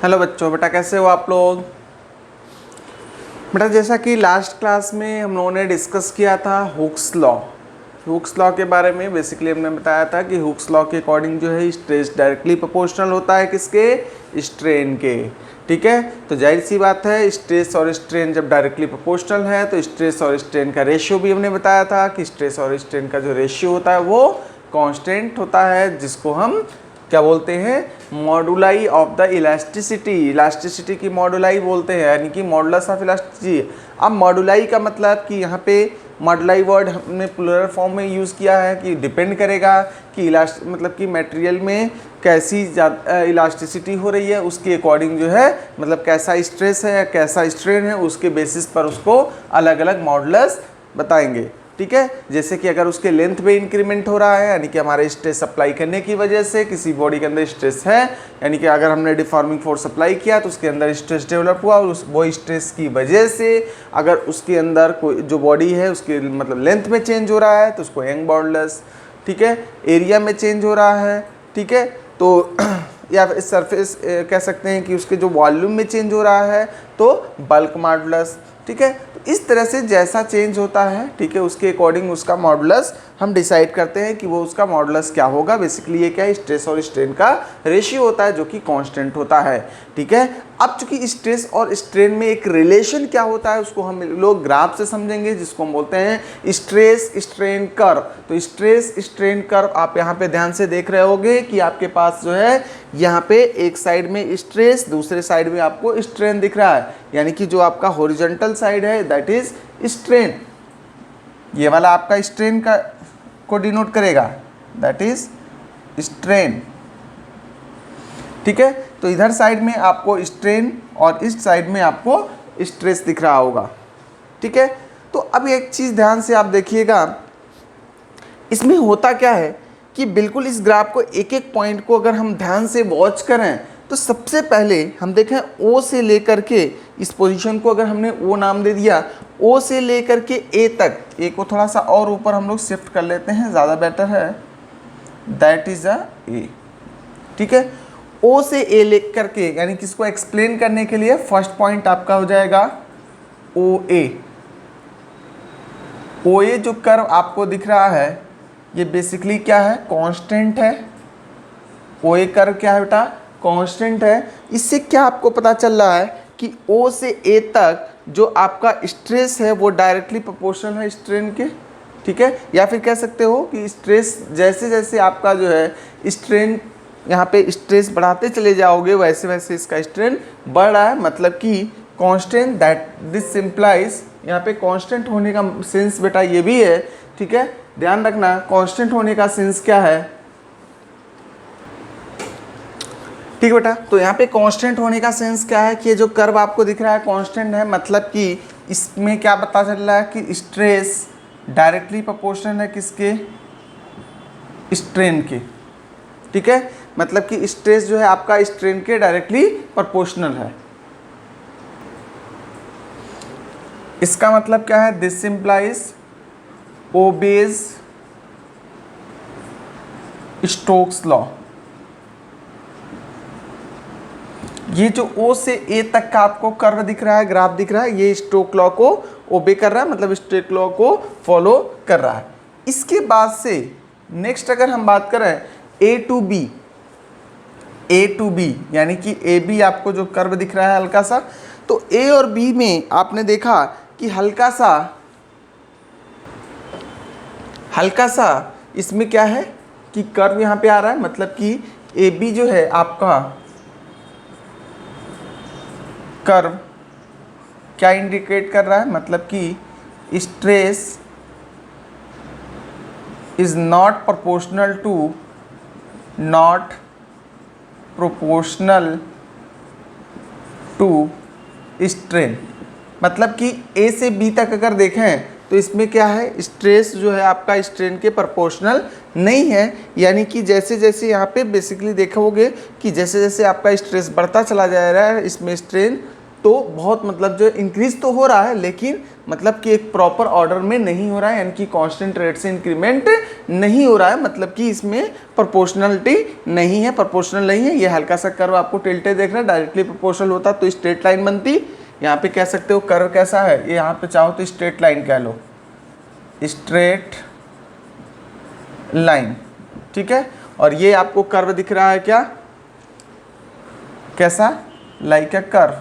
Hello बच्चों, बेटा कैसे हो आप लोग। बेटा जैसा कि लास्ट क्लास में हम लोगों ने डिस्कस किया था हुक्स लॉ के बारे में। बेसिकली हमने बताया था कि हुक्स लॉ के अकॉर्डिंग जो है स्ट्रेस डायरेक्टली प्रोपोर्शनल होता है किसके, स्ट्रेन के। ठीक है, तो जाहिर सी बात है स्ट्रेस और स्ट्रेन जब डायरेक्टली प्रोपोर्शनल है तो स्ट्रेस और स्ट्रेन का रेशियो भी हमने बताया था कि स्ट्रेस और स्ट्रेन का जो रेशियो होता है वो कांस्टेंट होता है, जिसको हम क्या बोलते हैं, मॉडुलाई ऑफ द इलास्टिसिटी की मॉडुलाई बोलते हैं, यानी कि मॉडुलस ऑफ इलास्टिसिटी। अब मॉडुलाई का मतलब कि यहाँ पे मॉडुलाई वर्ड हमने प्लूरल फॉर्म में यूज़ किया है कि डिपेंड करेगा कि मतलब कि मटेरियल में कैसी इलास्टिसिटी हो रही है, उसके अकॉर्डिंग जो है मतलब कैसा स्ट्रेस है कैसा स्ट्रेन है, उसके बेसिस पर उसको अलग अलग मॉडुलस बताएंगे। ठीक है, जैसे कि अगर उसके लेंथ में इंक्रीमेंट हो रहा है यानी कि हमारे स्ट्रेस अप्लाई करने की वजह से किसी बॉडी के अंदर स्ट्रेस है, यानी कि अगर हमने डिफॉर्मिंग फोर्स अप्लाई किया तो उसके अंदर स्ट्रेस डेवलप हुआ और वो स्ट्रेस की वजह से अगर उसके अंदर कोई जो बॉडी है उसके मतलब लेंथ में चेंज हो रहा है तो उसको यंग मॉडुलस। ठीक है, एरिया में चेंज हो रहा है, ठीक है, तो या फिर सरफेस कह सकते हैं कि उसके जो वॉल्यूम में चेंज हो रहा है तो बल्क मॉडुलस। ठीक है, तो इस तरह से जैसा चेंज होता है, ठीक है, उसके अकॉर्डिंग उसका मॉडुलस हम डिसाइड करते हैं कि वो उसका मॉडुलस क्या होगा। बेसिकली ये क्या है, स्ट्रेस और स्ट्रेन का रेशियो होता है जो कि कांस्टेंट होता है। ठीक है, अब चूंकि स्ट्रेस और स्ट्रेन में एक रिलेशन क्या होता है उसको हम लोग ग्राफ से समझेंगे, जिसको हम बोलते हैं स्ट्रेस स्ट्रेन कर्व। तो स्ट्रेस स्ट्रेन कर्व आप यहाँ पे ध्यान से देख रहे होगे कि आपके पास जो है यहाँ पे एक साइड में स्ट्रेस, दूसरे साइड में आपको स्ट्रेन दिख रहा है, यानी कि जो आपका हॉरिजॉन्टल साइड है दैट इज स्ट्रेन। ये वाला आपका स्ट्रेन का को डिनोट करेगा, दैट इज स्ट्रेन। ठीक है, तो इधर साइड में आपको स्ट्रेन और इस साइड में आपको स्ट्रेस दिख रहा होगा। ठीक है, तो अब एक चीज़ ध्यान से आप देखिएगा, इसमें होता क्या है कि बिल्कुल इस ग्राफ को एक एक पॉइंट को अगर हम ध्यान से वॉच करें तो सबसे पहले हम देखें ओ से लेकर के इस पोजीशन को अगर हमने ओ नाम दे दिया, ओ से लेकर के ए तक, ए को थोड़ा सा और ऊपर हम लोग शिफ्ट कर लेते हैं, ज़्यादा बेटर है, दैट इज अ ए। ठीक है, ओ से ए लेकर के यानी कि इसको एक्सप्लेन करने के लिए फर्स्ट पॉइंट आपका हो जाएगा ओ ए। ओ ए जो कर्व आपको दिख रहा है ये बेसिकली क्या है, कांस्टेंट है। ओ ए कर्व क्या है बेटा, कांस्टेंट है। इससे क्या आपको पता चल रहा है कि ओ से ए तक जो आपका स्ट्रेस है वो डायरेक्टली प्रोपोर्शनल है स्ट्रेन के। ठीक है, या फिर कह सकते हो कि स्ट्रेस जैसे जैसे आपका जो है स्ट्रेन यहाँ पे स्ट्रेस बढ़ाते चले जाओगे वैसे वैसे इसका स्ट्रेन बढ़ रहा है, मतलब कि कांस्टेंट। दैट दिस सिंप्लाइज, यहाँ पे कांस्टेंट होने का सेंस बेटा ये भी है। ठीक है, ध्यान रखना कांस्टेंट होने का सेंस क्या है। ठीक बेटा, तो यहाँ पे कांस्टेंट होने का सेंस क्या है कि ये जो कर्व आपको दिख रहा है कांस्टेंट है, मतलब कि इसमें क्या पता चल रहा है कि स्ट्रेस डायरेक्टली प्रोपोर्शनल है किसके, स्ट्रेन के। ठीक है, मतलब कि स्ट्रेस जो है आपका स्ट्रेन के डायरेक्टली प्रोपोर्शनल है। इसका मतलब क्या है, this simplifies obeys Stokes law. ये जो ओ से ए तक का आपको कर्व दिख रहा है, ग्राफ दिख रहा है, ये स्टोक लॉ को ओबे कर रहा है, मतलब स्टोक लॉ को फॉलो कर रहा है। इसके बाद से नेक्स्ट अगर हम बात करें ए टू बी यानी कि ए बी आपको जो कर्व दिख रहा है हल्का सा, तो ए और बी में आपने देखा कि हल्का सा इसमें क्या है कि कर्व यहाँ पे आ रहा है, मतलब कि ए बी जो है आपका कर्व क्या इंडिकेट कर रहा है, मतलब कि stress is not proportional to strain. मतलब कि ए से बी तक अगर देखें तो इसमें क्या है, स्ट्रेस जो है आपका स्ट्रेन के प्रोपोर्शनल नहीं है, यानी कि जैसे जैसे यहाँ पे बेसिकली देखोगे कि जैसे जैसे आपका स्ट्रेस बढ़ता चला जा रहा है इसमें स्ट्रेन तो बहुत मतलब जो इंक्रीज तो हो रहा है, लेकिन मतलब कि एक प्रॉपर ऑर्डर में नहीं हो रहा है, यानी कि कांस्टेंट रेट से इंक्रीमेंट नहीं हो रहा है, मतलब कि इसमें प्रोपोर्शनलिटी नहीं है, प्रोपोर्शनल नहीं है। ये हल्का सा कर्व आपको टिल्टे देख रहा है, डायरेक्टली प्रोपोर्शनल होता तो स्ट्रेट लाइन बनती। यहाँ पे कह सकते हो कर्व कैसा है, ये यहाँ पे चाहो तो स्ट्रेट लाइन कह लो, स्ट्रेट लाइन, ठीक है। और ये आपको कर्व दिख रहा है क्या, कैसा, लाइक अ कर्व,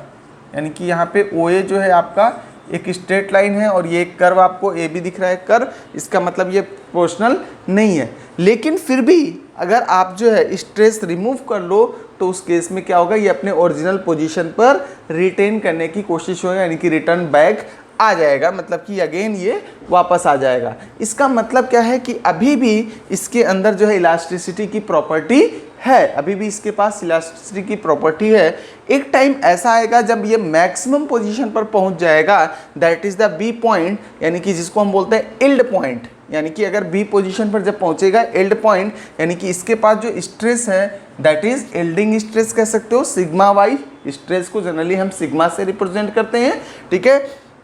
यानी कि यहाँ पे OA जो है आपका एक स्ट्रेट लाइन है और ये एक कर्व आपको AB दिख रहा है कर्व, इसका मतलब ये प्रोपोर्शनल नहीं है। लेकिन फिर भी अगर आप जो है स्ट्रेस रिमूव कर लो तो उस केस में क्या होगा, ये अपने ओरिजिनल पोजीशन पर रिटेन करने की कोशिश होगी, यानी कि रिटर्न बैक आ जाएगा, मतलब कि अगेन ये वापस आ जाएगा। इसका मतलब क्या है कि अभी भी इसके अंदर जो है इलास्टिसिटी की प्रॉपर्टी है, अभी भी इसके पास इलास्टिसिटी की प्रॉपर्टी है। एक टाइम ऐसा आएगा जब ये मैक्सिमम पोजीशन पर पहुंच जाएगा, that is the B point, यानी कि जिसको हम बोलते हैं इल्ड पॉइंट, यानी कि अगर बी पोजीशन पर जब पहुंचेगा इल्ड पॉइंट, यानी कि इसके पास जो स्ट्रेस है दैट इज इल्डिंग स्ट्रेस कह सकते हो, सिग्मा वाई, स्ट्रेस को जनरली हम सिग्मा से रिप्रेजेंट करते हैं, ठीक है।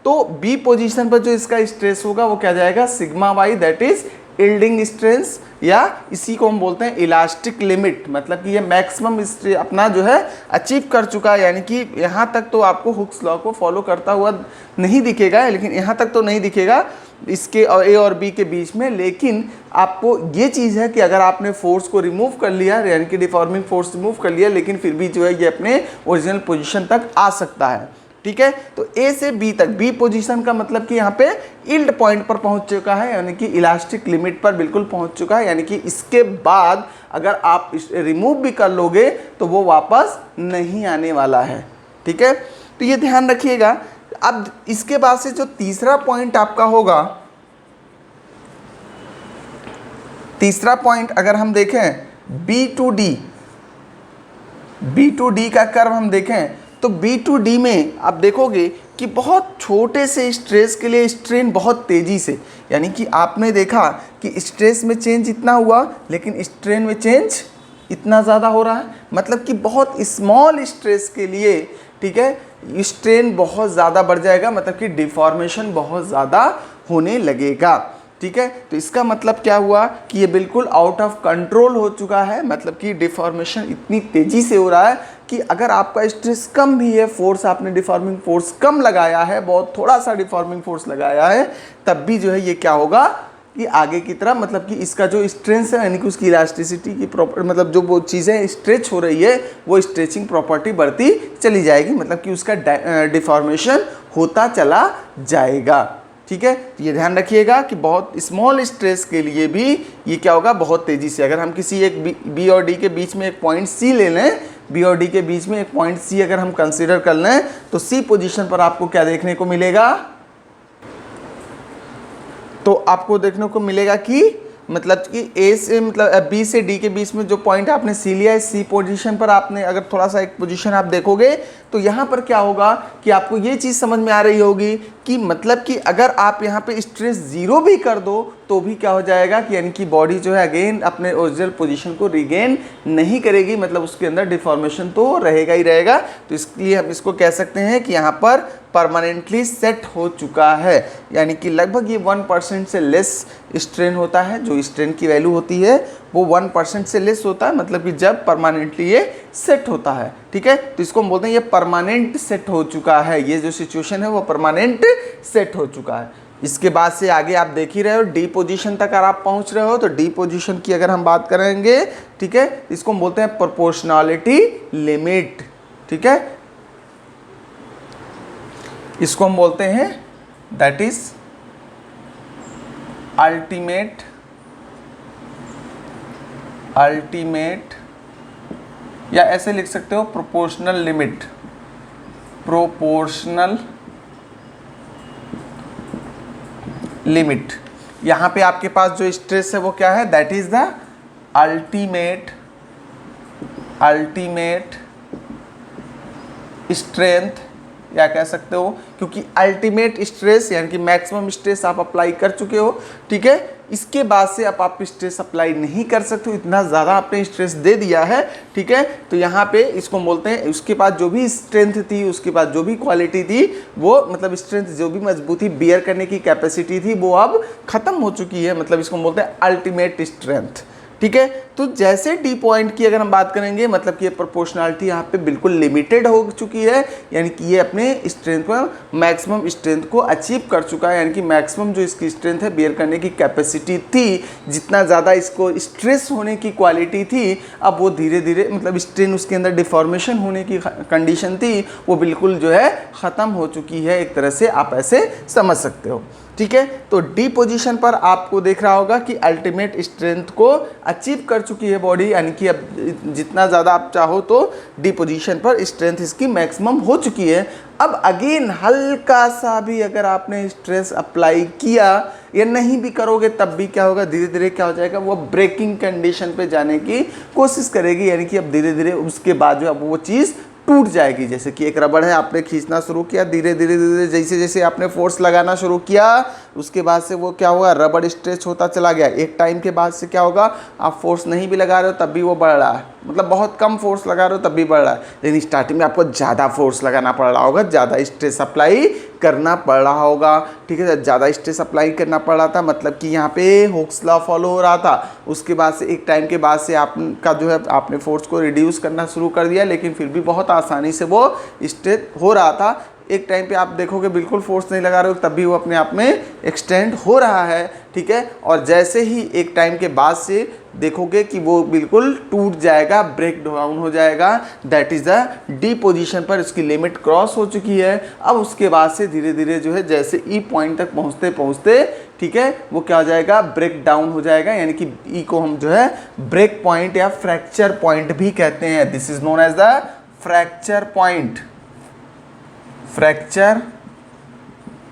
तो बी पोजीशन पर जो इसका स्ट्रेस होगा वो क्या जाएगा, sigma Y, that is yielding stress, या इसी को हम बोलते हैं इलास्टिक लिमिट, मतलब कि ये मैक्सिमम अपना जो है अचीव कर चुका है, यानी कि यहाँ तक तो आपको हुक्स लॉ को फॉलो करता हुआ नहीं दिखेगा, लेकिन यहाँ तक तो नहीं दिखेगा इसके और ए और बी के बीच में। लेकिन आपको ये चीज़ है कि अगर आपने फोर्स को रिमूव कर लिया, यानी कि डिफॉर्मिंग फोर्स रिमूव कर लिया, लेकिन फिर भी जो है ये अपने ओरिजिनल पोजीशन तक आ सकता है, ठीक है। तो ए से बी तक, बी पोजीशन का मतलब कि यहाँ पे यील्ड पॉइंट पर पहुंच चुका है, यानी कि इलास्टिक लिमिट पर बिल्कुल पहुंच चुका है, यानी कि इसके बाद अगर आप रिमूव भी कर लोगे तो वो वापस नहीं आने वाला है, ठीक है। तो ये ध्यान रखिएगा। अब इसके बाद से जो तीसरा पॉइंट आपका होगा, तीसरा पॉइंट अगर हम देखें बी टू डी का कर्व हम देखें तो बी टू डी में आप देखोगे कि बहुत छोटे से स्ट्रेस के लिए स्ट्रेन बहुत तेज़ी से, यानी कि आपने देखा कि स्ट्रेस में चेंज इतना हुआ लेकिन स्ट्रेन में चेंज इतना ज़्यादा हो रहा है, मतलब कि बहुत स्मॉल स्ट्रेस के लिए, ठीक है, स्ट्रेन बहुत ज़्यादा बढ़ जाएगा, मतलब कि डिफॉर्मेशन बहुत ज़्यादा होने लगेगा, ठीक है। तो इसका मतलब क्या हुआ कि ये बिल्कुल आउट ऑफ कंट्रोल हो चुका है, मतलब कि डिफॉर्मेशन इतनी तेज़ी से हो रहा है कि अगर आपका स्ट्रेस कम भी है, फोर्स आपने डिफॉर्मिंग फोर्स कम लगाया है, बहुत थोड़ा सा डिफॉर्मिंग फोर्स लगाया है, तब भी जो है ये क्या होगा कि आगे की तरफ, मतलब कि इसका जो स्ट्रेंथ है, यानी कि उसकी इलास्टिसिटी की प्रॉपर्टी, मतलब जो वो चीज़ें स्ट्रेच हो रही है वो स्ट्रेचिंग प्रॉपर्टी बढ़ती चली जाएगी, मतलब कि उसका डिफॉर्मेशन होता चला जाएगा, ठीक है। तो ये ध्यान रखिएगा कि बहुत स्मॉल स्ट्रेस के लिए भी ये क्या होगा, बहुत तेज़ी से, अगर हम किसी एक बी और डी के बीच में एक पॉइंट सी ले लें, बी और डी के बीच में एक पॉइंट सी अगर हम कंसीडर कर लें, तो सी पोजीशन पर आपको क्या देखने को मिलेगा, तो आपको देखने को मिलेगा कि मतलब कि ए से, मतलब बी से डी के बीच में जो पॉइंट आपने सी लिया है, सी पोजीशन पर आपने अगर थोड़ा सा एक पोजीशन आप देखोगे तो यहाँ पर क्या होगा कि आपको ये चीज़ समझ में आ रही होगी कि मतलब कि अगर आप यहाँ पे स्ट्रेस ज़ीरो भी कर दो तो भी क्या हो जाएगा कि यानी कि बॉडी जो है अगेन अपने ओरिजिनल पोजीशन को रिगेन नहीं करेगी, मतलब उसके अंदर डिफॉर्मेशन तो रहेगा ही रहेगा। तो इसलिए हम इसको कह सकते हैं कि यहाँ पर परमानेंटली सेट हो चुका है, यानी कि लगभग ये 1% से लेस स्ट्रेन होता है, जो स्ट्रेन की वैल्यू होती है वो 1% से लेस होता है, मतलब कि जब परमानेंटली ये सेट होता है, ठीक है। तो इसको हम बोलते हैं ये परमानेंट सेट हो चुका है, ये जो सिचुएशन है वो परमानेंट सेट हो चुका है। इसके बाद से आगे आप देख ही रहे हो, डी पोजीशन तक अगर आप पहुंच रहे हो तो डी पोजीशन की अगर हम बात करेंगे, ठीक है, इसको हम बोलते हैं प्रोपोर्शनैलिटी लिमिट, ठीक है, इसको हम बोलते हैं दैट इज अल्टीमेट या ऐसे लिख सकते हो प्रोपोर्शनल लिमिट, प्रोपोर्शनल लिमिट। यहाँ पे आपके पास जो स्ट्रेस है वो क्या है, that is the ultimate strength या कह सकते हो, क्योंकि अल्टीमेट स्ट्रेस यानी कि मैक्सिमम स्ट्रेस आप अप्लाई कर चुके हो, ठीक है। इसके बाद से अब आप स्ट्रेस अप्लाई नहीं कर सकते हो, इतना ज़्यादा आपने स्ट्रेस दे दिया है, ठीक है। तो यहाँ पे इसको बोलते हैं, उसके बाद जो भी स्ट्रेंथ थी, उसके बाद जो भी क्वालिटी थी, वो मतलब स्ट्रेंथ जो भी मजबूती बियर करने की कैपेसिटी थी, वो अब खत्म हो चुकी है, मतलब इसको बोलते हैं अल्टीमेट स्ट्रेंथ, ठीक है। तो जैसे डी पॉइंट की अगर हम बात करेंगे, मतलब कि ये प्रोपोर्शनलिटी यहाँ पे बिल्कुल लिमिटेड हो चुकी है, यानी कि ये अपने स्ट्रेंथ पर मैक्सिमम स्ट्रेंथ को अचीव कर चुका है, यानी कि मैक्सिमम जो इसकी स्ट्रेंथ है बियर करने की कैपेसिटी थी, जितना ज़्यादा इसको स्ट्रेस होने की क्वालिटी थी, अब वो धीरे धीरे मतलब स्ट्रेन उसके अंदर डिफॉर्मेशन होने की कंडीशन थी, वो बिल्कुल जो है ख़त्म हो चुकी है, एक तरह से आप ऐसे समझ सकते हो, ठीक है। तो डी पोजीशन पर आपको देख रहा होगा कि अल्टीमेट स्ट्रेंथ को अचीव कर चुकी है बॉडी, यानी कि अब जितना ज़्यादा आप चाहो तो डी पोजीशन पर स्ट्रेंथ इसकी मैक्सिमम हो चुकी है। अब अगेन हल्का सा भी अगर आपने स्ट्रेस अप्लाई किया या नहीं भी करोगे, तब भी क्या होगा, धीरे धीरे क्या हो जाएगा, वो ब्रेकिंग कंडीशन पे जाने की कोशिश करेगी, यानी कि अब धीरे धीरे उसके बाद जो अब वो चीज़ टूट जाएगी। जैसे कि एक रबड़ है, आपने खींचना शुरू किया, धीरे धीरे धीरे जैसे जैसे आपने फोर्स लगाना शुरू किया, उसके बाद से वो क्या होगा, रबड़ स्ट्रेच होता चला गया। एक टाइम के बाद से क्या होगा, आप फोर्स नहीं भी लगा रहे हो तब भी वो बढ़ रहा है, मतलब बहुत कम फोर्स लगा रहे हो तब भी बढ़ रहा है, लेकिन स्टार्टिंग में आपको ज़्यादा फोर्स लगाना पड़ रहा होगा, ज़्यादा स्ट्रेस अप्लाई करना पड़ रहा होगा, ठीक है। ज़्यादा स्ट्रेस अप्लाई करना पड़ रहा था, मतलब कि यहाँ पे हुक्स लॉ फॉलो हो रहा था। उसके बाद से एक टाइम के बाद से आपका जो है आपने फोर्स को रिड्यूस करना शुरू कर दिया, लेकिन फिर भी बहुत आसानी से वो स्ट्रेच हो रहा था। एक टाइम पे आप देखोगे बिल्कुल फोर्स नहीं लगा रहे हो, तब भी वो अपने आप में एक्सटेंड हो रहा है, ठीक है। और जैसे ही एक टाइम के बाद से देखोगे कि वो बिल्कुल टूट जाएगा, ब्रेक डाउन हो जाएगा, that is the D position पर उसकी लिमिट क्रॉस हो चुकी है। अब उसके बाद से धीरे धीरे जो है जैसे ई पॉइंट तक पहुँचते पहुँचते, ठीक है, वो क्या हो जाएगा, ब्रेक डाउन हो जाएगा, यानी कि ई को हम जो है ब्रेक पॉइंट या फ्रैक्चर पॉइंट भी कहते हैं। This is known as the fracture point, fracture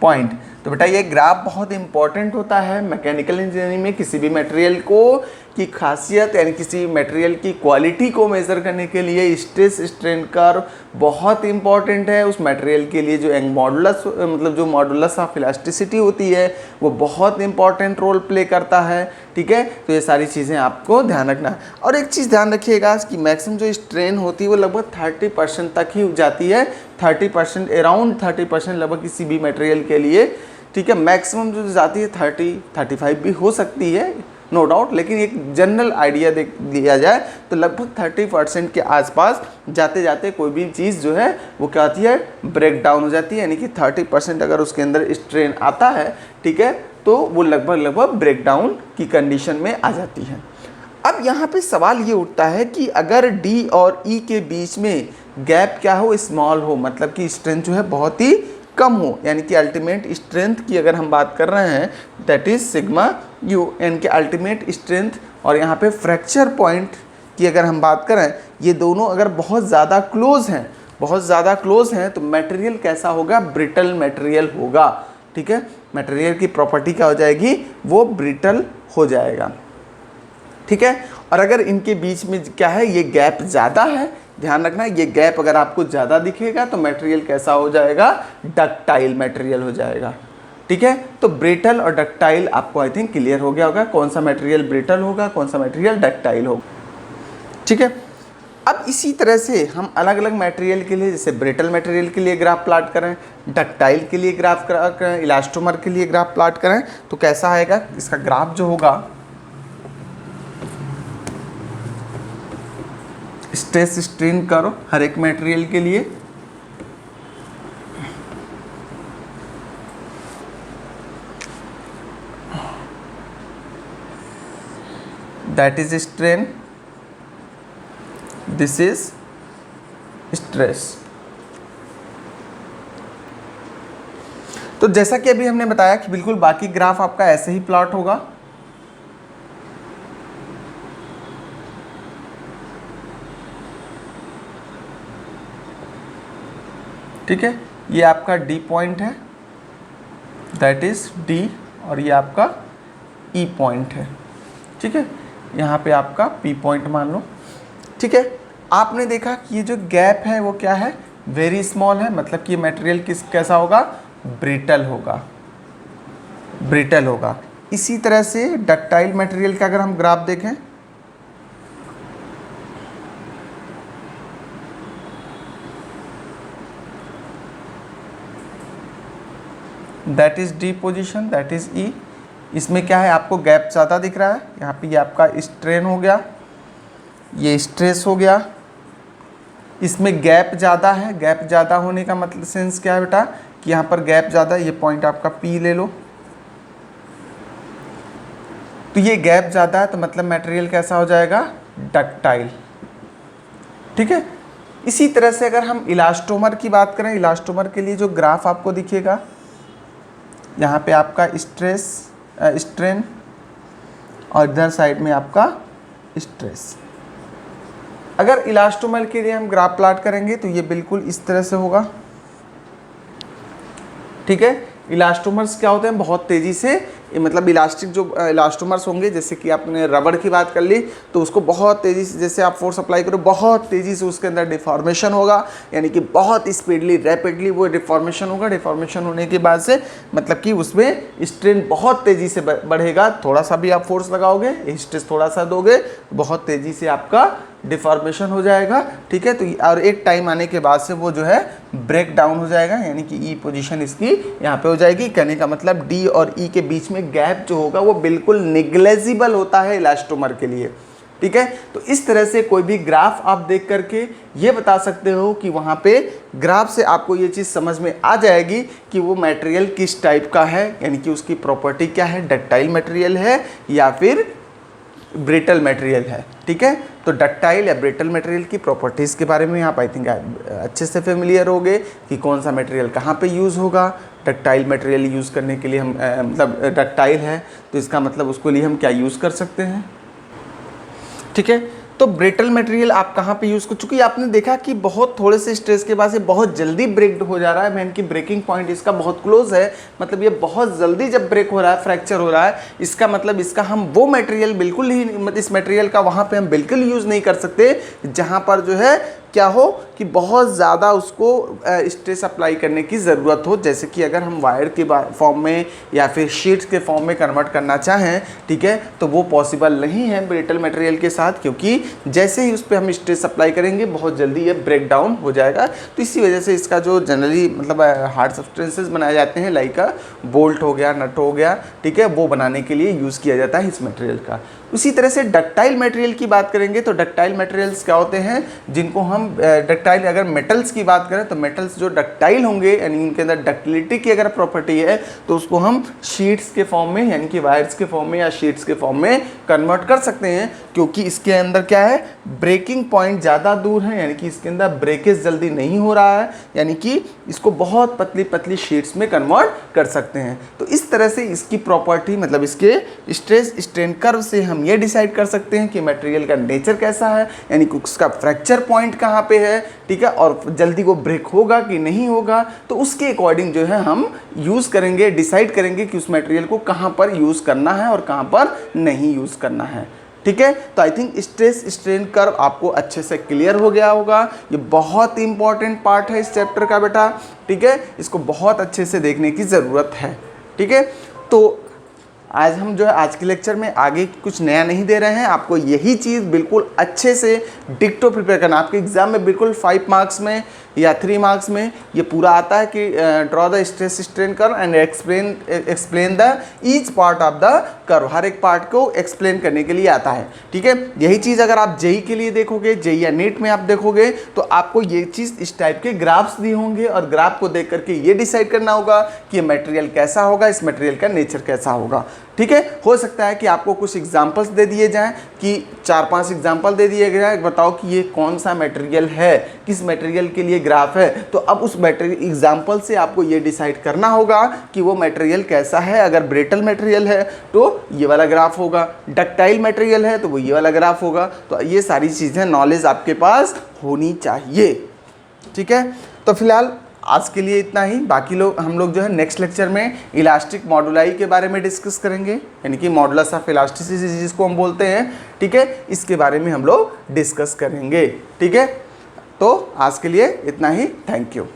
point. तो बेटा ये ग्राफ बहुत इंपॉर्टेंट होता है मैकेनिकल इंजीनियरिंग में, किसी भी मटेरियल को की खासियत यानी किसी मटेरियल की क्वालिटी को मेज़र करने के लिए स्ट्रेस स्ट्रेन कर्व बहुत इंपॉर्टेंट है। उस मटेरियल के लिए जो यंग मॉडुलस मतलब जो मॉडुलस ऑफ इलास्टिसिटी होती है वो बहुत इंपॉर्टेंट रोल प्ले करता है, ठीक है। तो ये सारी चीज़ें आपको ध्यान रखना है। और एक चीज़ ध्यान रखिएगा कि मैक्सिमम जो स्ट्रेन होती है वो लगभग 30% तक ही जाती है, 30%, अराउंड 30% लगभग किसी भी मटेरियल के लिए, ठीक है। मैक्सिमम जो जाती है 30-35 भी हो सकती है, नो डाउट, लेकिन एक जनरल आइडिया देख लिया जाए तो लगभग 30% के आसपास जाते जाते कोई भी चीज़ जो है वो क्या आती है, ब्रेक डाउन हो जाती है, यानी कि 30% अगर उसके अंदर स्ट्रेन आता है, ठीक है, तो वो लगभग ब्रेक डाउन की कंडीशन में आ जाती है। अब यहाँ पे सवाल ये उठता है कि अगर डी और ई के बीच में गैप क्या हो, स्मॉल हो, मतलब कि स्ट्रेंथ जो है बहुत ही कम हो, यानी कि अल्टीमेट स्ट्रेंथ की अगर हम बात कर रहे हैं दैट इज सिग्मा यू, यानी कि अल्टीमेट स्ट्रेंथ, और यहाँ पे फ्रैक्चर पॉइंट की अगर हम बात करें, ये दोनों अगर बहुत ज़्यादा क्लोज हैं तो मटेरियल कैसा होगा, ब्रिटल मटेरियल होगा, ठीक है। मटेरियल की प्रॉपर्टी क्या हो जाएगी, वो ब्रिटल हो जाएगा, ठीक है। और अगर इनके बीच में क्या है, ये गैप ज़्यादा है, ध्यान रखना, ये गैप अगर आपको ज़्यादा दिखेगा तो मटेरियल कैसा हो जाएगा, डक्टाइल मटेरियल हो जाएगा, ठीक है। तो ब्रिटल और डक्टाइल आपको आई थिंक क्लियर हो गया होगा, कौन सा मटेरियल ब्रिटल होगा, कौन सा मटेरियल डक्टाइल होगा, ठीक है। अब इसी तरह से हम अलग अलग मटेरियल के लिए, जैसे ब्रिटल मटेरियल के लिए ग्राफ प्लाट करें, डक्टाइल के लिए ग्राफ करें, इलास्टोमर के लिए ग्राफ प्लाट करें, तो कैसा आएगा इसका ग्राफ जो होगा, स्ट्रेस स्ट्रेन कर्व हर एक मटेरियल के लिए, that is strain, this is stress. तो जैसा कि अभी हमने बताया कि बिल्कुल बाकी ग्राफ आपका ऐसे ही प्लॉट होगा, ठीक है। ये आपका डी पॉइंट है, दैट इज डी, और ये आपका ई पॉइंट है, ठीक है। यहाँ पे आपका पी पॉइंट मान लो, ठीक है। आपने देखा कि ये जो गैप है वो क्या है, वेरी स्मॉल है, मतलब कि ये मटेरियल कैसा होगा, ब्रिटल होगा। इसी तरह से डक्टाइल मटेरियल का अगर हम ग्राफ देखें, that is D position, that is E. इसमें क्या है, आपको गैप ज़्यादा दिख रहा है, यहाँ पे ये आपका स्ट्रेन हो गया, ये स्ट्रेस हो गया, इसमें गैप ज़्यादा है। गैप ज़्यादा होने का मतलब सेंस क्या है बेटा, कि यहाँ पर गैप ज़्यादा है, ये पॉइंट आपका पी ले लो, तो ये गैप ज़्यादा है तो मतलब मटेरियल कैसा हो जाएगा, डक्टाइल। ठीक है। इसी तरह से अगर हम इलास्टोमर की बात करें, इलास्टोमर के लिए जो ग्राफ आपको दिखेगा, यहाँ पे आपका स्ट्रेस स्ट्रेन और इधर साइड में आपका स्ट्रेस। अगर इलास्टोमर के लिए हम ग्राफ प्लॉट करेंगे तो ये बिल्कुल इस तरह से होगा। ठीक है। इलास्टोमर्स क्या होते हैं, बहुत तेज़ी से, मतलब इलास्टिक जो इलास्टोमर्स होंगे, जैसे कि आपने रबड़ की बात कर ली तो उसको बहुत तेज़ी से, जैसे आप फोर्स अप्लाई करो बहुत तेज़ी से उसके अंदर डिफॉर्मेशन होगा, यानी कि बहुत स्पीडली रैपिडली वो डिफॉर्मेशन होगा। डिफॉर्मेशन होने के बाद से मतलब कि उसमें स्ट्रेन बहुत तेज़ी से बढ़ेगा। थोड़ा सा भी आप फोर्स लगाओगे, स्ट्रेस थोड़ा सा दोगे, बहुत तेज़ी से आपका डिफॉर्मेशन हो जाएगा। ठीक है। तो और एक टाइम आने के बाद से वो जो है ब्रेक डाउन हो जाएगा, यानी कि ई पोजीशन इसकी यहाँ पे हो जाएगी। कहने का मतलब डी और ई के बीच में गैप जो होगा वो बिल्कुल निग्लेजिबल होता है इलास्टोमर के लिए। ठीक है। तो इस तरह से कोई भी ग्राफ आप देख करके ये बता सकते हो कि वहाँ पे ग्राफ से आपको ये चीज़ समझ में आ जाएगी कि वो मटेरियल किस टाइप का है, यानी कि उसकी प्रॉपर्टी क्या है, डक्टाइल मटेरियल है या फिर ब्रिटल मटेरियल है। ठीक है। तो डक्टाइल या ब्रिटल मटेरियल की प्रॉपर्टीज़ के बारे में आप आई थिंक अच्छे से फेमिलियर होगे कि कौन सा मटेरियल कहाँ पे यूज़ होगा। डक्टाइल मटेरियल यूज़ करने के लिए हम मतलब डक्टाइल है तो इसका मतलब उसके लिए हम क्या यूज़ कर सकते हैं। ठीक है। तो ब्रिटल मटेरियल आप कहाँ पे यूज़ कर, चूँकि आपने देखा कि बहुत थोड़े से स्ट्रेस के बाद से बहुत जल्दी ब्रेक हो जा रहा है, मैन की ब्रेकिंग पॉइंट इसका बहुत क्लोज है, मतलब ये बहुत जल्दी जब ब्रेक हो रहा है, फ्रैक्चर हो रहा है, इसका मतलब इसका हम वो मटेरियल बिल्कुल ही, मतलब इस मटेरियल का वहाँ पे हम बिल्कुल यूज़ नहीं कर सकते जहाँ पर जो है क्या हो कि बहुत ज़्यादा उसको स्ट्रेस अप्लाई करने की ज़रूरत हो। जैसे कि अगर हम वायर के फॉर्म में या फिर शीट्स के फॉर्म में कन्वर्ट करना चाहें, ठीक है, तो वो पॉसिबल नहीं है ब्रिटल मटेरियल के साथ, क्योंकि जैसे ही उस पर हम स्ट्रेस अप्लाई करेंगे बहुत जल्दी ये ब्रेक डाउन हो जाएगा। तो इसी वजह से इसका जो जनरली मतलब हार्ड सब्सटेंसेस बनाए जाते हैं, लाइक बोल्ट हो गया, नट हो गया, ठीक है, वो बनाने के लिए यूज़ किया जाता है इस मटेरियल का। उसी तरह से डक्टाइल मटेरियल की बात करेंगे तो डक्टाइल मटेरियल्स क्या होते हैं, जिनको हम डक्टाइल, अगर मेटल्स की बात करें तो मेटल्स जो डक्टाइल होंगे, यानी उनके अंदर डक्टिलिटी की अगर प्रॉपर्टी है तो उसको हम शीट्स के फॉर्म में, यानी कि वायर्स के फॉर्म में या शीट्स के फॉर्म में कन्वर्ट कर सकते हैं, क्योंकि इसके अंदर क्या है, ब्रेकिंग पॉइंट ज़्यादा दूर है, यानी कि इसके अंदर ब्रेकेज जल्दी नहीं हो रहा है, यानी कि इसको बहुत पतली पतली शीट्स में कन्वर्ट कर सकते हैं। तो इस तरह से इसकी प्रॉपर्टी, मतलब इसके स्ट्रेस स्ट्रेन कर्व से हम ये डिसाइड कर सकते हैं कि मटेरियल का नेचर कैसा है, यानी कि उसका फ्रैक्चर पॉइंट कहाँ पे है, ठीक है, और जल्दी वो ब्रेक होगा कि नहीं होगा। तो उसके अकॉर्डिंग जो है हम यूज़ करेंगे, डिसाइड करेंगे कि उस मटेरियल को कहाँ पर यूज़ करना है और कहाँ पर नहीं यूज़ करना है। ठीक है। तो I think stress strain curve आपको अच्छे से क्लियर हो गया होगा। ये बहुत इंपॉर्टेंट पार्ट है इस चैप्टर का बेटा, ठीक है, इसको बहुत अच्छे से देखने की ज़रूरत है। ठीक है। तो आज हम जो है आज के लेक्चर में आगे कुछ नया नहीं दे रहे हैं, आपको यही चीज़ बिल्कुल अच्छे से डिक्टो प्रिपेयर करना। आपके एग्जाम में बिल्कुल 5 मार्क्स में या 3 मार्क्स में ये पूरा आता है कि draw the stress strain curve and explain the each part of the curve. हर एक पार्ट को एक्सप्लेन करने के लिए आता है। ठीक है। यही चीज़ अगर आप जेई के लिए देखोगे, जेई या नीट में आप देखोगे, तो आपको ये चीज़ इस टाइप के ग्राफ्स दिए होंगे और ग्राफ को देख करके ये डिसाइड करना होगा कि ये मटेरियल कैसा होगा, इस मटेरियल का नेचर कैसा होगा। ठीक है। हो सकता है कि आपको कुछ एग्जाम्पल्स दे दिए जाएं, कि 4-5 एग्जाम्पल दे दिए गए, बताओ कि ये कौन सा मटेरियल है, किस मटेरियल के लिए ग्राफ है। तो अब उस मटेरियल एग्जाम्पल से आपको ये डिसाइड करना होगा कि वो मटेरियल कैसा है। अगर ब्रिटल मटेरियल है तो ये वाला ग्राफ होगा, डक्टाइल मटेरियल है तो वो ये वाला ग्राफ होगा। तो ये सारी चीज़ें नॉलेज आपके पास होनी चाहिए। ठीक है। तो फिलहाल आज के लिए इतना ही। बाकी हम लोग जो है नेक्स्ट लेक्चर में इलास्टिक मॉडुलाई के बारे में डिस्कस करेंगे, यानी कि मॉडुलस ऑफ इलास्टिसिटी जिसको हम बोलते हैं। ठीक है। इसके बारे में हम लोग डिस्कस करेंगे। ठीक है। तो आज के लिए इतना ही। Thank you.